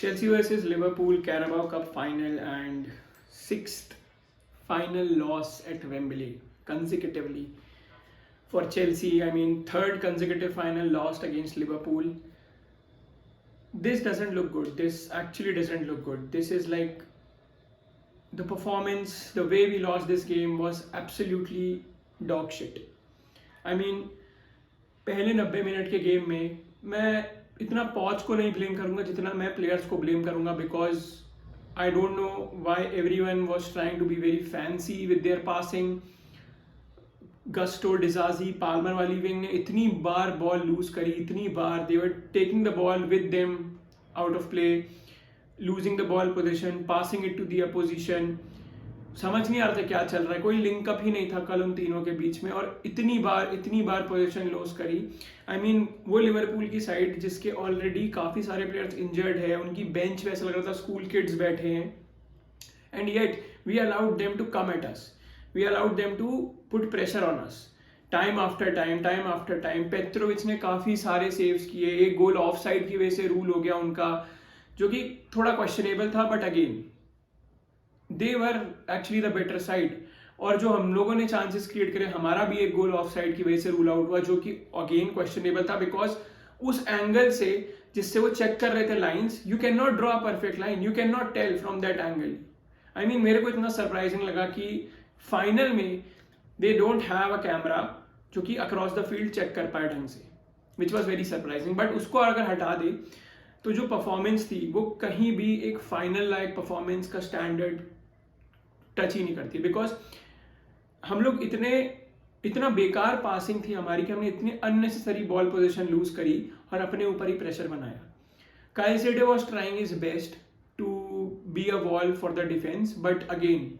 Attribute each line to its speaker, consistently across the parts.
Speaker 1: Chelsea versus Liverpool Carabao Cup final and sixth final loss at Wembley consecutively for Chelsea. I mean, third consecutive final lost against Liverpool. This doesn't look good. This actually doesn't look good. This is like the performance, the way we lost this game was absolutely dog shit. I mean, पहले 90 minute के game में मैं इतना पॉच को नहीं blame करूंगा जितना मैं प्लेयर्स को ब्लेम करूंगा, because I don't know why everyone was trying to be very fancy with their passing. Gusto, Disasi, Palmer वाली विंग ने इतनी बार बॉल लूज करी, इतनी बार they were taking the ball with them out of play, losing the ball position, passing it to the opposition. समझ नहीं आ रहा था क्या चल रहा है, कोई लिंकअप ही नहीं था कल उन तीनों के बीच में, और इतनी बार पोजीशन लॉस करी. आई मीन, वो लिवरपूल की साइड जिसके ऑलरेडी काफ़ी सारे प्लेयर्स इंजर्ड है, उनकी बेंच पे ऐसा लग रहा था स्कूल किड्स बैठे हैं, and yet we allowed them to come at us, we allowed them to put pressure on us time after time. Petrovic ने काफ़ी सारे सेव्स किए, एक गोल ऑफ साइड की वजह से रूल हो गया उनका, जो कि थोड़ा क्वेश्चनेबल था, but again they were actually the better side. और जो हम लोगों ने चांसेस क्रिएट करे, हमारा भी एक गोल ऑफ साइड की वजह से रूल आउट हुआ, जो कि अगेन क्वेश्चनेबल था, बिकॉज उस एंगल से जिससे वो चेक कर रहे थे lines, you can not draw a perfect line, you can not tell from that angle. I mean, मेरे को इतना सरप्राइजिंग लगा कि फाइनल में they don't have a camera जो कि अक्रॉस द फील्ड चेक कर पाए ढंग से, which was very surprising. But उसको अगर हटा दे तो जो परफॉर्मेंस थी वो कहीं भी एक फाइनल लाइक परफॉर्मेंस का स्टैंडर्ड टच ही नहीं करती, बिकॉज हम लोग इतना बेकार पासिंग थी हमारी कि हमने इतनी अननेसेसरी बॉल पोजीशन लूज करी और अपने ऊपर ही प्रेशर बनाया. Caicedo was trying his best to be a wall for the defence, but again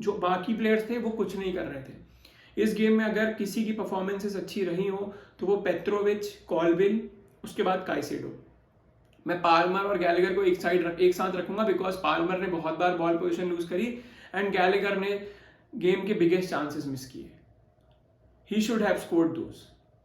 Speaker 1: जो बाकी प्लेयर्स थे वो कुछ नहीं कर रहे थे. इस गेम में अगर किसी की परफॉर्मेंसेस अच्छी रही हो तो वो पेत्रोविच, कॉलविल, उसके बाद काइसेडो. मैं पाल्मर और गैलेगर को एक साथ रखूंगा, बिकॉज पाल्मर ने बहुत बार बॉल पोजीशन लूज करी एंड गैलेगर ने गेम के बिगेस्ट चांसेस मिस किए. He should have scored those.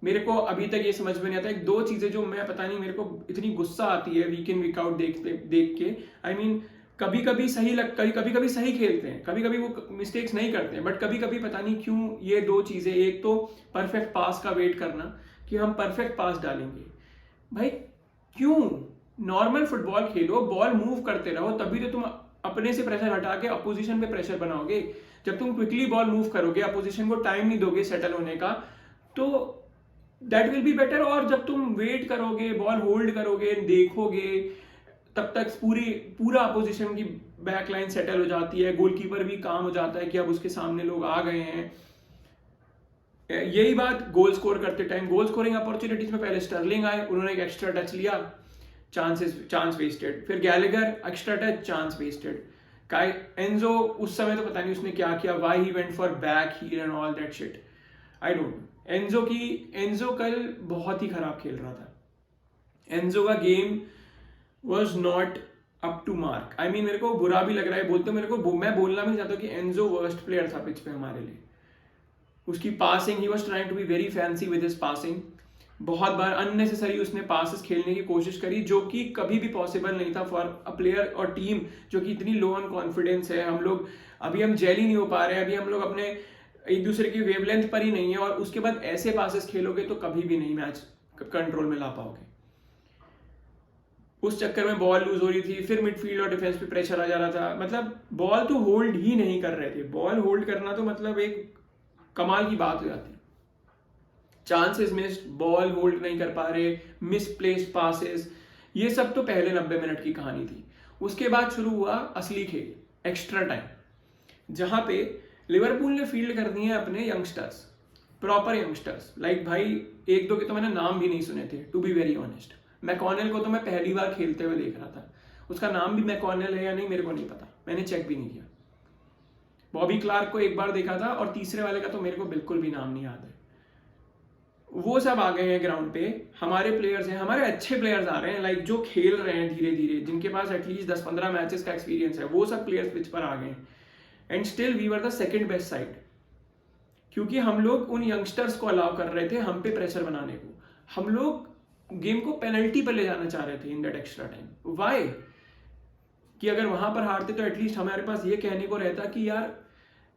Speaker 1: मेरे को अभी तक ये समझ में नहीं आता, एक दो चीजें जो मैं पता नहीं, मेरे को इतनी गुस्सा आती है वीक इन वीक आउट देख के. आई मीन, कभी कभी सही खेलते हैं, कभी कभी वो मिस्टेक्स नहीं करते हैं, बट कभी कभी पता नहीं क्यों ये दो चीजें, एक तो परफेक्ट पास का वेट करना कि हम परफेक्ट पास डालेंगे. भाई क्यों? नॉर्मल फुटबॉल खेलो, बॉल मूव करते रहो, तभी तो तुम अपने से प्रेशर हटा के अपोजिशन पे प्रेशर बनाओगे. जब तुम क्विकली बॉल मूव करोगे, अपोजिशन को टाइम नहीं दोगे सेटल होने का, तो दैट विल बी बेटर. और जब तुम वेट करोगे, बॉल होल्ड करोगे, देखोगे, तब तक पूरा अपोजिशन की बैकलाइन सेटल हो जाती है, गोलकीपर भी काम हो जाता है कि अब उसके सामने लोग आ गए हैं. यही बात गोल स्कोर करते टाइम, गोल स्कोरिंग अपॉर्चुनिटीज में पहले स्टर्लिंग आए, उन्होंने एक एक्स्ट्रा टच लिया, चांस वेस्टेड. फिर Gallagher, extra touch, chance wasted. Enzo उस समय तो पता नहीं उसने क्या किया, why he went for back heel and all that shit, I don't know. Enzo कल बहुत ही खराब खेल रहा था. एंजो का game was not up to mark. I mean, मेरे को बुरा भी लग रहा है बोलते, मैं बोलना भी चाहता हूँ कि एंजो वर्स्ट प्लेयर था पिच पे हमारे लिए. उसकी passing, he was trying to be very fancy with his passing. बहुत बार अननेसेसरी उसने पासेस खेलने की कोशिश करी, जो कि कभी भी पॉसिबल नहीं था फॉर अ प्लेयर और टीम जो कि इतनी लो ऑन कॉन्फिडेंस है. हम जेल ही नहीं हो पा रहे हैं, अभी हम लोग अपने एक दूसरे की वेवलेंथ पर ही नहीं है, और उसके बाद ऐसे पासेस खेलोगे तो कभी भी नहीं मैच कंट्रोल में ला पाओगे. उस चक्कर में बॉल लूज हो रही थी, फिर मिडफील्ड और डिफेंस पे प्रेशर आ जा रहा था. मतलब बॉल तो होल्ड ही नहीं कर रहे थे. बॉल होल्ड करना तो मतलब एक कमाल की बात हो जाती. चांसेस मिस्ड, बॉल होल्ड नहीं कर पा रहे, मिसप्लेस्ड पासेस, ये सब तो पहले 90 मिनट की कहानी थी. उसके बाद शुरू हुआ असली खेल, एक्स्ट्रा टाइम, जहां पे लिवरपूल ने फील्ड कर दिए अपने यंगस्टर्स, प्रॉपर यंगस्टर्स. लाइक भाई, एक दो के तो मैंने नाम भी नहीं सुने थे, टू बी वेरी ऑनेस्ट. मैकॉनेल को तो मैं पहली बार खेलते हुए देख रहा था, उसका नाम भी मैकॉनेल है या नहीं मेरे को नहीं पता, मैंने चेक भी नहीं किया. बॉबी क्लार्क को एक बार देखा था, और तीसरे वाले का तो मेरे को बिल्कुल भी नाम नहीं याद है. वो सब आ गए हैं ग्राउंड पे, हमारे प्लेयर्स हैं, हमारे अच्छे प्लेयर्स आ रहे हैं, लाइक जो खेल रहे हैं धीरे धीरे, जिनके पास एटलीस्ट 10-15 मैचेस का एक्सपीरियंस है, वो सब प्लेयर्स पिच पर आ गए हैं. And still we were the second best side, क्योंकि हम लोग उन यंगस्टर्स को अलाउ कर रहे थे हम पे प्रेशर बनाने को. हम लोग गेम को पेनल्टी पर ले जाना चाह रहे थे in that extra time. Why? कि अगर वहां पर हारते तो एटलीस्ट हमारे पास ये कहने को रहता कि यार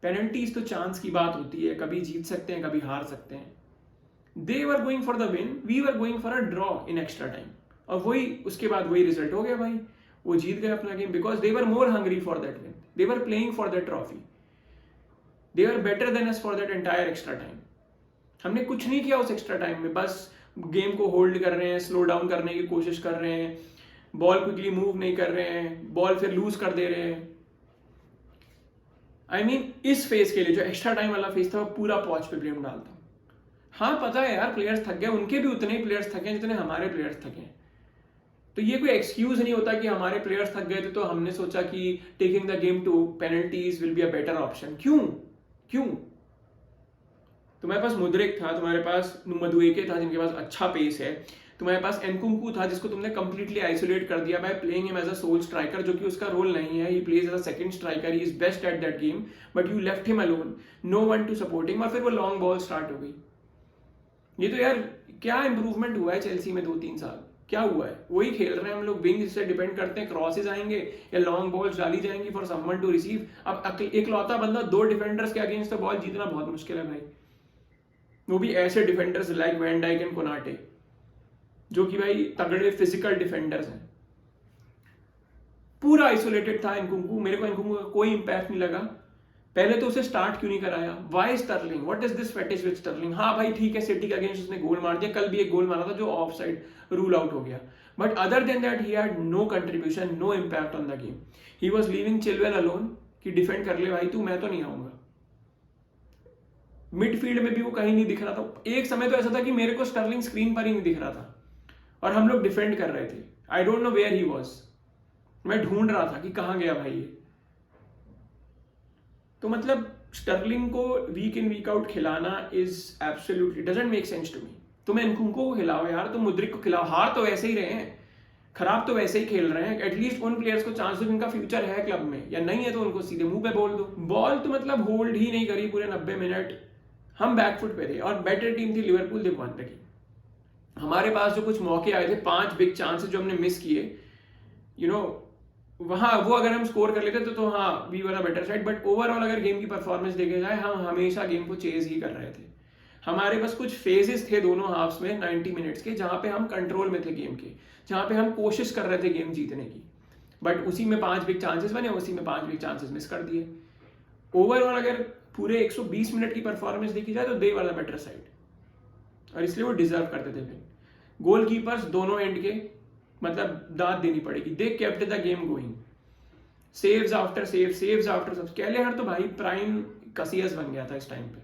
Speaker 1: पेनल्टीज तो चांस की बात होती है, कभी जीत सकते हैं कभी हार सकते हैं. They were going for the win, we were going for a draw in extra time. और वही उसके बाद वही रिजल्ट हो गया भाई, वो जीत गए अपना game because they were more hungry for that win, they were playing for that trophy, they are better than us for that entire extra time. हमने कुछ नहीं किया उस एक्स्ट्रा टाइम में, बस गेम को होल्ड कर रहे हैं, स्लो डाउन करने की कोशिश कर रहे हैं, बॉल क्विकली मूव नहीं कर रहे हैं, बॉल फिर लूज कर दे रहे हैं. आई मीन इस फेज के लिए जो एक्स्ट्रा टाइम वाला फेज था वो पूरा पॉच पे ब्लेम डालता हूं. हाँ पता है यार प्लेयर्स थक गए, उनके भी उतने ही प्लेयर्स थके जितने हमारे प्लेयर्स थके. तो ये कोई एक्सक्यूज नहीं होता कि हमारे प्लेयर्स थक गए थे तो हमने सोचा कि taking the game to penalties will be a better option. क्यों क्यों? तुम्हारे पास मुद्रिक था, तुम्हारे पास मदुएके था जिनके पास अच्छा पेस है, तुम्हारे पास एनकुंकू था जिसको तुमने कंप्लीटली आइसोलेट कर दिया by playing him as a sole striker, जो कि उसका रोल नहीं है. He plays as a second striker, he is best at that game, but you left him alone, no one to support him. और फिर वो लॉन्ग बॉल स्टार्ट हो गई. ये तो यार क्या इंप्रूवमेंट हुआ है चेल्सी में 2-3 साल? क्या हुआ है? वही खेल रहे हैं हम लोग, विंग से डिपेंड करते हैं, क्रॉसेज आएंगे या लॉन्ग बॉल्स डाली जाएंगी फॉर समवन टू रिसीव. अब इकलौता बंदा 2 डिफेंडर्स के अगेंस्ट द बॉल जीतना बहुत मुश्किल है भाई, वो भी ऐसे defenders like van Dijk and Konate जो कि भाई तगड़े फिजिकल डिफेंडर्स हैं. पूरा आइसोलेटेड था एनकुंकू. मेरे को एनकुंकू का कोई इंपैक्ट नहीं लगा. पहले तो उसे स्टार्ट क्यों नहीं कराया? Why Sterling? What is this fetish with Sterling? हाँ भाई ठीक है, सिटी के अगेंस्ट उसने गोल मार दिया, कल भी एक गोल मारा था जो ऑफ साइड रूल आउट हो गया, but other than that he had no contribution, no impact on the game. He was leaving Chilwell alone कि डिफेंड कर ले भाई तू, मैं तो नहीं आऊंगा. मिडफील्ड में भी वो कहीं नहीं दिख रहा था. एक समय तो ऐसा था कि मेरे को स्टर्लिंग स्क्रीन पर ही नहीं दिख रहा था और हम लोग डिफेंड कर रहे थे. I don't know where he was. मैं ढूंढ रहा था कि कहां गया भाई ये. तो मतलब स्टर्लिंग को वीक इन वीक आउट खिलाना is absolutely doesn't make sense to me. तुम एनकुंको को खिलाओ यार, तुम मुद्रिक को खिलाओ. हार तो वैसे ही रहे हैं, खराब तो वैसे ही खेल रहे हैं. एटलीस्ट उन प्लेयर्स को चांस दो जिनका फ्यूचर है क्लब में, या नहीं है तो उनको सीधे मुंह पे बोल दो. बॉल तो मतलब होल्ड ही नहीं करी पूरे 90 मिनट. हम बैकफुट पे थे और बेटर टीम थी Liverpool, they one the game. हमारे पास जो कुछ मौके आए थे, 5 बिग चांसेस जो हमने मिस किए, यू नो वहां वो अगर हम स्कोर कर लेते तो हाँ we were a better side. But overall अगर गेम की परफॉर्मेंस देखे जाए, हम हमेशा गेम को चेज ही कर रहे थे. हमारे पास कुछ फेजेस थे दोनों हाफ्स में 90 मिनट्स के जहां पे हम कंट्रोल में थे गेम के, जहां पे हम कोशिश कर रहे थे गेम जीतने की. बट उसी में 5 बिग चांसेस बने, उसी में 5 बिग चांसेस मिस कर दिए. ओवरऑल अगर पूरे 120 मिनट की परफॉर्मेंस देखी जाए तो दे वर द बेटर साइड, और इसलिए वो डिजर्व करते थे. फिर गोलकीपर्स दोनों एंड के मतलब दाद देनी पड़ेगी. They kept the game going, saves after saves after saves. Kelleher तो भाई प्राइम कसियस बन गया था इस टाइम पे,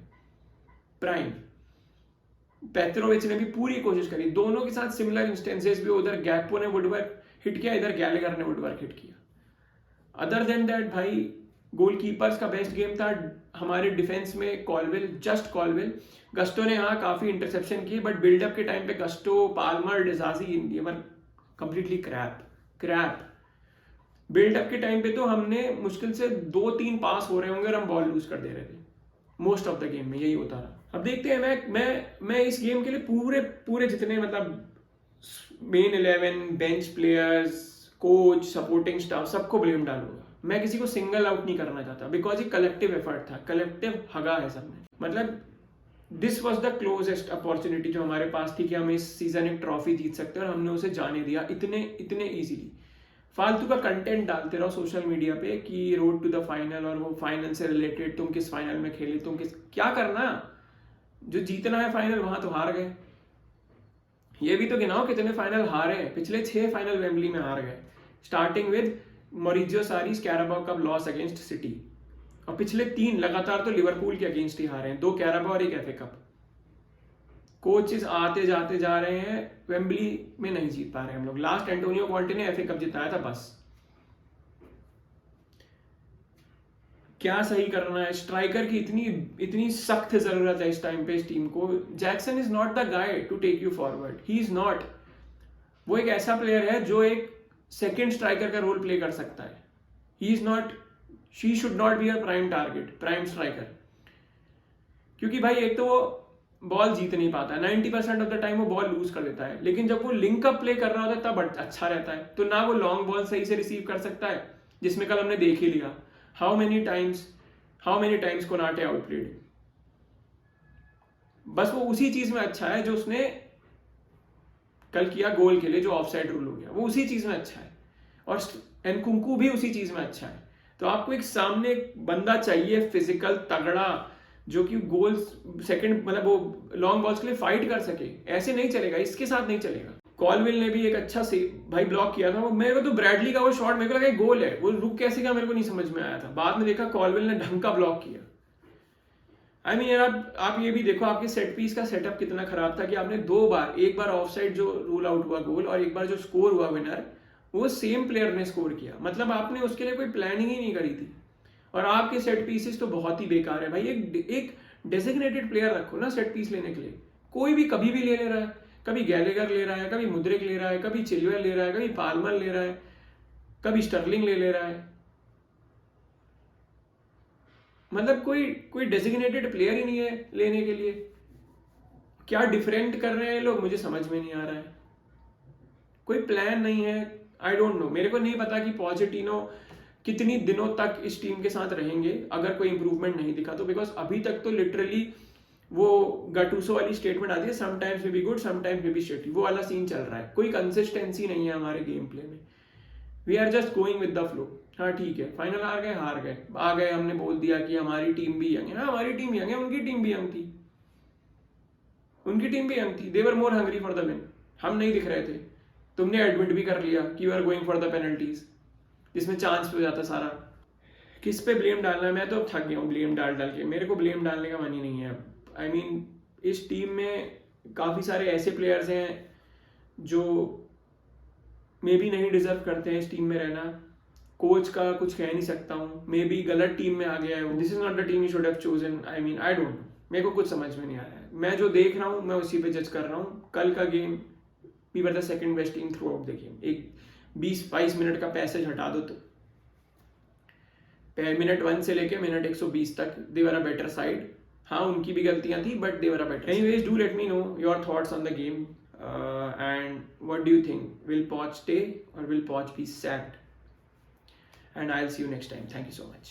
Speaker 1: प्राइम. पेत्रोविच ने भी पूरी कोशिश करी. दोनों के साथ सिमिलर इंस्टेंसेस भी, उधर गैक्पो ने वुडवर्क हिट किया, इधर गैलेगर ने वुडवर्क हिट किया. अदर देन दैट भाई गोलकीपर्स का बेस्ट गेम था हमारे डिफेंस में कॉलवेल, जस्ट कॉलवेल. गस्टो ने हाँ काफी इंटरसेप्शन की, बट बिल्डअप के टाइम पे गस्टो, पाल्मर, डिजाजी, ये वर कंप्लीटली क्रैप. बिल्डअप के टाइम पे तो हमने मुश्किल से 2-3 पास हो रहे होंगे और हम बॉल लूज कर दे रहे थे. मोस्ट ऑफ द गेम में यही होता रहा. अब देखते हैं, मैं इस गेम के लिए पूरे जितने मतलब main 11, bench players, coach, supporting staff, सबको ब्लेम डालूंगा. मैं किसी को सिंगल आउट नहीं करना चाहता बिकॉज ये कलेक्टिव एफर्ट था, कलेक्टिव हगा है सबने. मतलब this was the closest opportunity जो हमारे पास थी कि हम इस सीजन एक ट्रॉफी जीत सकते हैं, और हमने उसे जाने दिया इतने ईजिली. फालतू का कंटेंट डालते रहो सोशल मीडिया पे कि रोड टू द फाइनल, और वो फाइनल से रिलेटेड, तुम किस फाइनल में खेले, तुम किस, क्या करना. जो जीतना है फाइनल वहां तो हार गए. ये भी तो गिनाओ कितने फाइनल हारे. पिछले 6 फाइनल वेम्बली में हार गए, starting with Maurizio Sarri's Carabao Cup loss against City, और पिछले 3 लगातार तो लिवरपूल के अगेंस्ट ही हारे हैं, 2 कैराबाओ और 1 एफए कप. कोचेस आते जाते जा रहे हैं, वेम्बली में नहीं जीत पा रहे हम लोग. लास्ट एंटोनियो कॉन्टे ने एफए कप जिताया था बस. क्या सही करना है. स्ट्राइकर की इतनी सख्त जरूरत है इस टाइम पे इस टीम को. Jackson is not the guy to take you forward, he is not. वो एक ऐसा प्लेयर है जो एक सेकेंड स्ट्राइकर का रोल प्ले कर सकता है. He is not, she should not be a prime target, prime striker. क्योंकि भाई एक तो वो बॉल जीत नहीं पाता है, 90% ऑफ द टाइम वो बॉल लूज कर देता है. लेकिन जब वो लिंक अप प्ले कर रहा होता है तब अच्छा रहता है. तो ना वो लॉन्ग बॉल सही से रिसीव कर सकता है, जिसमें कल हमने देख ही लिया how many times Konate outplayed. बस वो उसी चीज में अच्छा है जो उसने कल किया गोल के लिए, जो ऑफसाइड रूल हो गया, वो उसी चीज में अच्छा है, और एनकुंकू भी उसी चीज में अच्छा है। तो आपको एक सामने बंदा चाहिए फिजिकल तगड़ा, जो कि गोल सेकंड मतलब वो लॉन्ग बॉल्स के लिए फाइट कर सके। ऐसे नहीं चलेगा, इसके साथ नहीं चलेगा। कॉलविल ने भी एक अच्छा से भाई ब्लॉक किया था, वो मेरे को तो ब्रैडली का वो शॉट मेरे को लगा गोल है, वो रुक कैसे गया मेरे को नहीं समझ में आया था। बाद में देखा कॉलविल ने ढंग का ब्लॉक किया। आई मीन यार आप ये भी देखो आपके सेट पीस का सेटअप कितना खराब था कि आपने दो बार, एक बार ऑफसाइड जो रूल आउट हुआ गोल, और एक बार जो स्कोर हुआ विनर, वो सेम प्लेयर ने स्कोर किया। मतलब आपने उसके लिए कोई प्लानिंग ही नहीं करी थी। और आपके सेट पीसेस तो बहुत ही बेकार है भाई। एक डेजिग्नेटेड प्लेयर रखो ना सेट पीस लेने के लिए। कोई भी कभी भी ले रहा है, कभी गैलेगर ले रहा है, कभी मुद्रिक ले रहा है, कभी चिलवेल ले रहा है, कभी पाल्मर ले रहा है, कभी स्टर्लिंग ले रहा है। मतलब कोई डेजिग्नेटेड प्लेयर ही नहीं है लेने के लिए। क्या डिफरेंट कर रहे हैं लोग, मुझे समझ में नहीं आ रहा है। कोई प्लान नहीं है। आई डोंट नो, मेरे को नहीं पता कि पॉजिटिनो कितनी दिनों तक इस टीम के साथ रहेंगे अगर कोई इंप्रूवमेंट नहीं दिखा तो। बिकॉज अभी तक तो लिटरली वो गटूसो वाली स्टेटमेंट आती है, समटाइम्स वे बी गुड समटाइम्स वे बी शिटी, वो वाला सीन चल रहा है। कोई कंसिस्टेंसी नहीं है हमारे गेम प्ले में। We are just going with the flow. हाँ ठीक है, फाइनल हार गए, आ गए, हमने बोल दिया कि हमारी टीम भी यंग है। हाँ हमारी टीम यंग है, उनकी टीम भी यंग थी, they were more hungry for the win. हम नहीं दिख रहे थे। तुमने एडमिट भी कर लिया कि you are going for the penalties, जिसमें चांस हो जाता सारा। किस पे ब्लेम डालना है? मैं तो अब थक गया हूँ ब्लेम डाल के। मेरे को ब्लेम डालने का मन ही नहीं है अब। आई मीन इस टीम में काफ़ी सारे ऐसे प्लेयर्स हैं जो मे बी नहीं डिजर्व करते हैं इस टीम में रहना। कोच का कुछ कह नहीं सकता हूँ, मे बी गलत टीम में आ गया है वो। This is not the team you should have chosen. I mean I don't no, मेरे को कुछ समझ में नहीं आ रहा है। मैं जो देख रहा हूँ मैं उसी पे जज कर रहा हूँ। कल का game we were the second best team throughout the game. एक 20-22 मिनट का पैसेज हटा दो तो मिनट 1 से लेके मिनट 120 तक दे वर अ बेटर साइड। हाँ उनकी भी गलतियां थी but they were a better. Anyways do let me know your thoughts on the game and what do you think, will Poch stay or will Poch be sacked? And I'll see you next time. Thank you so much.